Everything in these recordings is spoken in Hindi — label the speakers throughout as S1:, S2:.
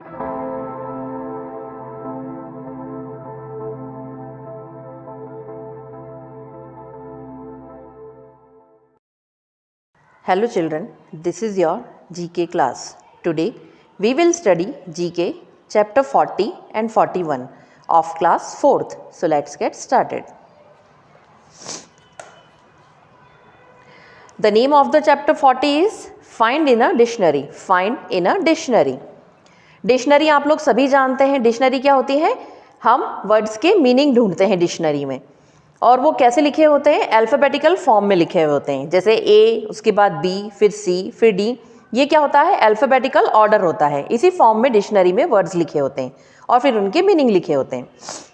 S1: Hello children, this is your GK class. Today we will study GK chapter 40 and 41 of class 4th. So let's get started. The name of the chapter 40 is Find in a Dictionary. Find in a Dictionary. Dictionary आप लोग सभी जानते हैं. डिक्शनरी क्या होती है? हम वर्ड्स के मीनिंग ढूंढते हैं डिक्शनरी में. और वो कैसे लिखे होते हैं? अल्फ़ाबेटिकल फॉर्म में लिखे हुए होते हैं. जैसे ए, उसके बाद बी, फिर सी, फिर डी. ये क्या होता है? अल्फ़ाबेटिकल ऑर्डर होता है. इसी फॉर्म में डिक्शनरी में वर्ड्स लिखे होते हैं और फिर उनके मीनिंग लिखे होते हैं.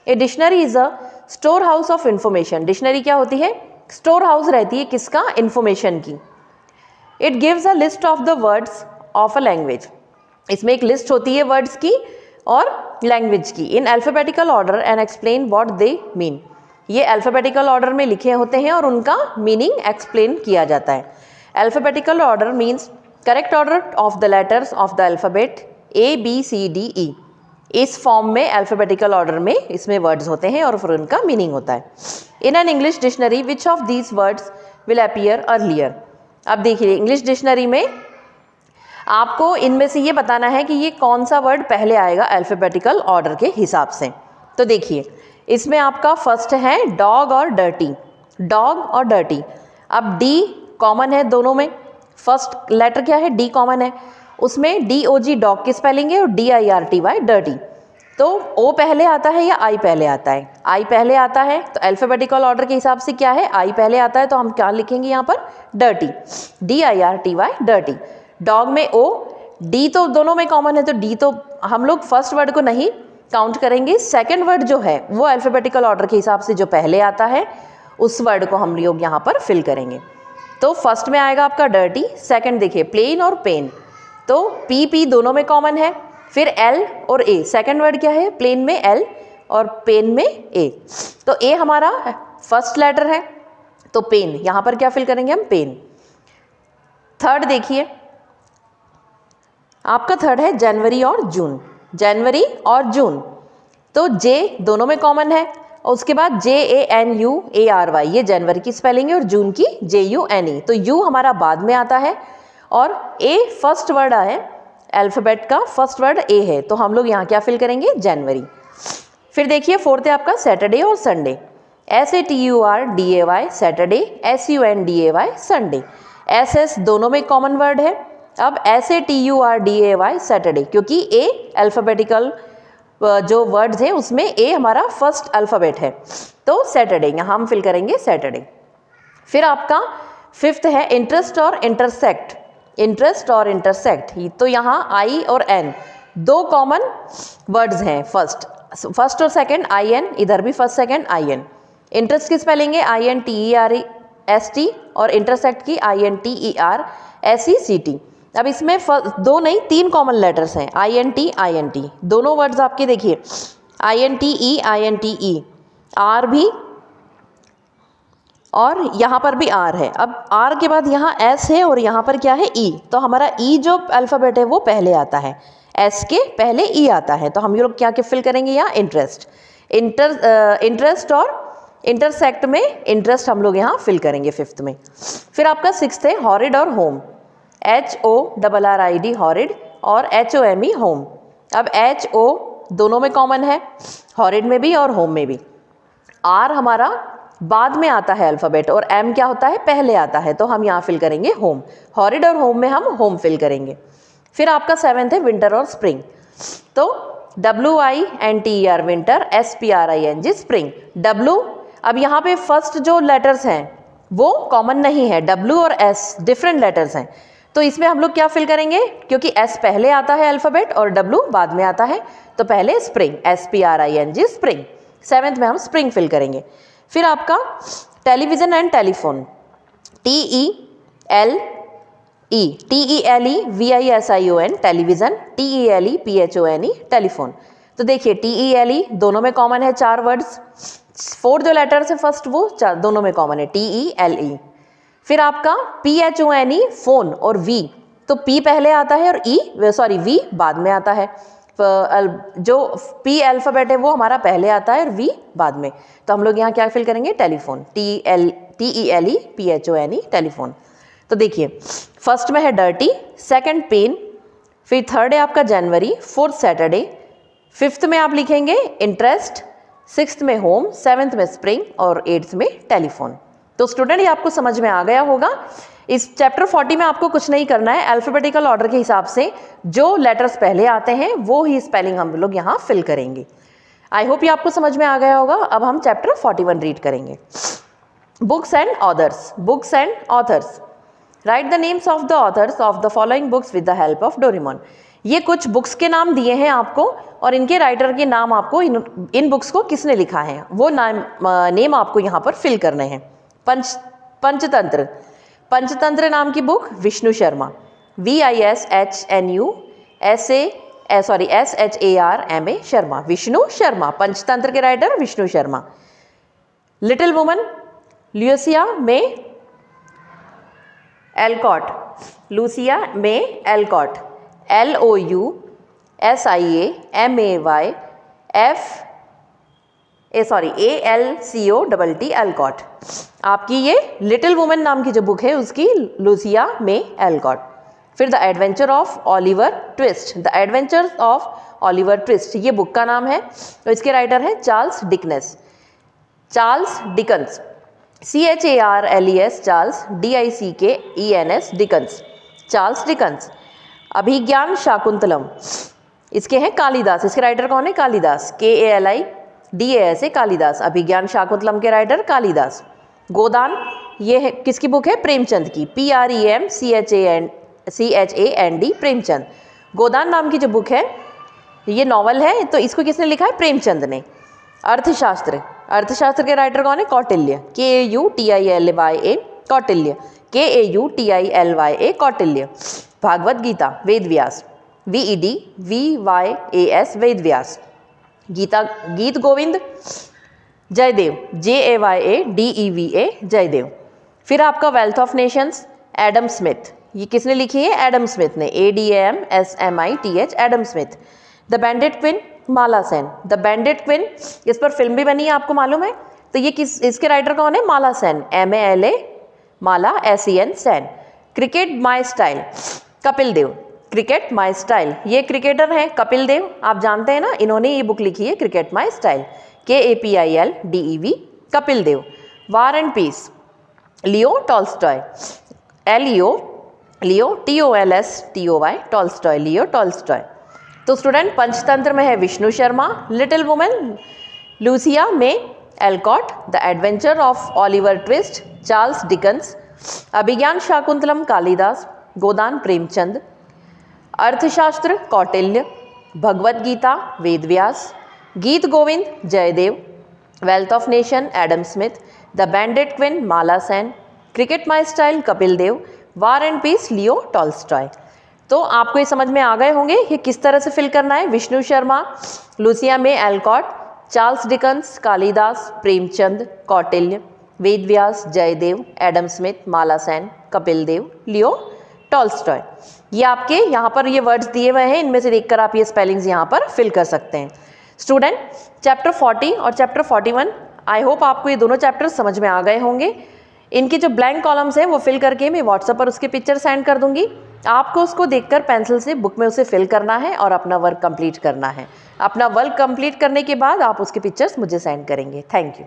S1: A dictionary is a store house of information. Dictionary क्या होती है? स्टोर हाउस रहती है किसका? इन्फॉर्मेशन की. It gives a list of the words of a language. इसमें एक लिस्ट होती है वर्ड्स की और लैंग्वेज की in alphabetical order and explain what they mean. ये अल्फ़ाबेटिकल ऑर्डर में लिखे होते हैं और उनका मीनिंग एक्सप्लेन किया जाता है. Alphabetical order means correct order of the letters of the alphabet A B C D E. इस फॉर्म में अल्फ़ाबेटिकल ऑर्डर में इसमें वर्ड्स होते हैं और फिर उनका मीनिंग होता है. In an English dictionary which of these words will appear earlier. अब देखिए इंग्लिश डिक्शनरी में आपको इनमें से ये बताना है कि ये कौन सा वर्ड पहले आएगा अल्फ़ाबेटिकल ऑर्डर के हिसाब से. तो देखिए इसमें आपका फर्स्ट है डॉग और डर्टी. डॉग और डर्टी. अब डी कॉमन है दोनों में. फर्स्ट लेटर क्या है? डी कॉमन है. उसमें डी ओ जी डॉग की स्पेलिंग है और D I R T Y dirty. तो ओ पहले आता है या आई पहले आता है? आई पहले आता है. तो अल्फ़ाबेटिकल ऑर्डर के हिसाब से क्या है? आई पहले आता है तो हम क्या लिखेंगे यहाँ पर? Dirty. D I R T Y dirty. Dog में ओ, डी तो दोनों में कॉमन है तो डी तो हम लोग फर्स्ट वर्ड को नहीं काउंट करेंगे. सेकंड वर्ड जो है वो अल्फ़ाबेटिकल ऑर्डर के हिसाब से जो पहले आता है उस वर्ड को हम लोग यहाँ पर फिल करेंगे. तो फर्स्ट में आएगा आपका डर्टी. सेकंड देखिए प्लेन और पेन. तो पी पी दोनों में कॉमन है. फिर एल और ए. सेकंड वर्ड क्या है? प्लेन में एल और पेन में ए. तो ए हमारा फर्स्ट लेटर है तो पेन. यहाँ पर क्या फिल करेंगे हम? पेन. थर्ड देखिए आपका थर्ड है जनवरी और जून. जनवरी और जून. तो जे दोनों में कॉमन है और उसके बाद J A N U A R Y. ये जनवरी की स्पेलिंग है और जून की जे यू एन ई. तो यू हमारा बाद में आता है और ए फर्स्ट वर्ड है. अल्फ़ाबेट का फर्स्ट वर्ड ए है तो हम लोग यहाँ क्या फिल करेंगे? जनवरी. फिर देखिए फोर्थ है आपका सैटरडे और Sunday. S A T U R D A Y Saturday. S U N D A Y Sunday. S S दोनों में कॉमन वर्ड है. अब S A T U R D A Y Saturday क्योंकि ए अल्फ़ाबेटिकल जो वर्ड्स हैं उसमें ए हमारा फर्स्ट अल्फ़ाबेट है तो सैटरडे यहाँ हम फिल करेंगे सैटरडे. फिर आपका फिफ्थ है इंटरेस्ट और इंटरसेक्ट. इंटरेस्ट और इंटरसेक्ट. तो यहाँ आई और एन दो कॉमन वर्ड्स हैं. फर्स्ट और सेकंड आई एन. इधर भी first second I N. Interest की स्पेलिंग है I N T E R S T और इंटरसेक्ट की I N T E R S E C T. अब इसमें दो नहीं तीन कॉमन लेटर्स हैं. आई एन टी दोनों वर्ड्स आपके देखिए I N T E R भी और यहाँ पर भी आर है. अब आर के बाद यहाँ एस है और यहाँ पर क्या है? ई. तो हमारा ई जो अल्फ़ाबेट है वो पहले आता है. एस के पहले ई आता है तो हम लोग क्या फिल करेंगे यहाँ? इंटरेस्ट. इंटरेस्ट और इंटरसेक्ट में इंटरेस्ट हम लोग यहाँ फिल करेंगे फिफ्थ में. फिर आपका सिक्स्थ है हॉरिड और home. H O double R I D horrid और H O M E home. अब एच ओ दोनों में कॉमन है. हॉरिड में भी और होम में भी. आर हमारा बाद में आता है अल्फ़ाबेट और एम क्या होता है? पहले आता है तो हम यहाँ फिल करेंगे होम. हॉरिड और होम में हम होम फिल करेंगे. फिर आपका सेवेंथ है विंटर और स्प्रिंग. तो W I N T E R winter. S P R I N G spring. W अब यहाँ पे फर्स्ट जो लेटर्स हैं वो कॉमन नहीं है. डब्ल्यू और एस डिफरेंट लेटर्स हैं तो इसमें हम लोग क्या फिल करेंगे? क्योंकि एस पहले आता है अल्फ़ाबेट और डब्ल्यू बाद में आता है तो पहले spring. S P R I N G spring. Seventh में हम स्प्रिंग फिल करेंगे. फिर आपका television and telephone. T E L E T E L E V I S I O N television. T E L E P H O N E telephone. तो देखिए टी ई एल ई दोनों में कॉमन है. चार वर्ड्स. फोर्थ जो लेटर्स है फर्स्ट वो दोनों में कॉमन है. T E L E. फिर आपका P H O N E phone और वी. तो पी पहले आता है और वी बाद में आता है. जो P अल्फ़ाबेट है वो हमारा पहले आता है और V बाद में, तो हम लोग यहाँ क्या फिल करेंगे, टेलीफोन, TELEPHONE, टेलीफोन। तो देखिए फर्स्ट में है डर्टी, सेकंड पेन, फिर थर्ड है आपका जनवरी, फोर्थ सैटरडे, फिफ्थ में आप लिखेंगे इंटरेस्ट, सिक्स्थ में होम, सेवन्थ में स्प्रिंग और एट्थ में टेलीफोन। तो स्टूडेंट ये आपको समझ में आ गया होगा। इस चैप्टर 40 में आपको कुछ नहीं करना है, अल्फ़ाबेटिकल ऑर्डर के हिसाब से जो लेटर्स पहले आते हैं वो ही स्पेलिंग हम लोग यहाँ फिल करेंगे। आई होप ये आपको समझ में आ गया होगा। अब हम चैप्टर 41 रीड करेंगे। Books and authors, books and authors, right the names of the author's of the following books with the help of Doraemon. ये कुछ बुक्स के नाम दिए हैं आपको और इनके राइटर के नाम आपको इन बुक्स को किसने लिखा है वो नेम आपको यहाँ पर फिल करने हैं। पंचतंत्र, पंचतंत्र नाम की बुक विष्णु शर्मा, VISHNUSHARMA शर्मा, विष्णु शर्मा, पंचतंत्र के writer Vishnu Sharma. Little woman Louisa May Alcott, Louisa May Alcott, LOUSIAMAYFALCOTT Alcott. आपकी ये लिटिल वुमन नाम की जो बुक है उसकी लुसिया मे एलकॉट। फिर the adventure of Oliver Twist, the adventure of Oliver Twist ये बुक का नाम है। तो इसके राइटर हैं Charles Dickens, Charles Dickens, CHARLES, Charles DICKENS, Dickens, Charles Dickens. अभिज्ञान शाकुंतलम, इसके हैं कालिदास, इसके राइटर कौन है, कालिदास, KALIDAS कालिदास, अभिज्ञान शाकुंतलम के राइटर कालिदास। गोदान ये है किसकी बुक है, प्रेमचंद की, PREMCHAND प्रेमचंद। गोदान नाम की जो बुक है ये नॉवल है, तो इसको किसने लिखा है, प्रेमचंद ने। अर्थशास्त्र, अर्थशास्त्र के राइटर कौन है, Kautilya, KAUTILYA Kautilya, KAUTILYA Kautilya. Bhagavat Gita Vedvyas, VEDVYAS Vedvyas. Gita गीत गोविंद जयदेव, JAYADEVA जयदेव। फिर आपका wealth of nations Adam Smith, ये किसने लिखी है, एडम स्मिथ ने, ADAMSMITH Adam Smith. The bandit queen Mala Sen, the bandit queen इस पर फिल्म भी बनी है आपको मालूम है, तो ये इसके राइटर कौन है, Mala Sen, MALA Mala SEN Sen. Cricket my style Kapil Dev, cricket my style ये क्रिकेटर हैं कपिल देव, आप जानते हैं ना, इन्होंने ये बुक लिखी है cricket my style, KAPILDEV Kapil Dev. War and peace Leo Tolstoy, Leo TOLSTOY Tolstoy, Leo Tolstoy. तो स्टूडेंट पंचतंत्र में है Vishnu Sharma, little woman Louisa May Alcott, the adventure of Oliver Twist Charles Dickens, Abhijnana Shakuntalam Kalidas, Godan Premchand, Arthashastra Kautilya, Bhagavad Gita Vedvyas, Geet Govind Jayadev, wealth of nation Adam Smith, the bandit queen Mala Sen, cricket my style Kapil Dev, war and peace Leo Tolstoy. तो आपको ये समझ में आ गए होंगे ये किस तरह से फिल करना है। Vishnu Sharma, Louisa May Alcott, Charles Dickens, Kalidas, Premchand, Kautilya, Vedvyas, Jayadev, Adam Smith, Mala Sen, Kapil Dev, Leo Tolstoy. ये आपके यहाँ पर ये वर्ड्स दिए हुए हैं, इनमें से देखकर आप ये स्पेलिंग्स यहाँ पर फिल कर सकते हैं। स्टूडेंट चैप्टर 40 और चैप्टर 41 आई होप आपको ये दोनों चैप्टर्स समझ में आ गए होंगे। इनके जो ब्लैंक कॉलम्स हैं वो फिल करके मैं व्हाट्सएप पर उसके पिक्चर सेंड कर दूंगी। आपको उसको देखकर पेंसिल से बुक में उसे फिल करना है और अपना वर्क कंप्लीट करना है। अपना वर्क कंप्लीट करने के बाद आप उसके पिक्चर्स मुझे सेंड करेंगे। Thank you.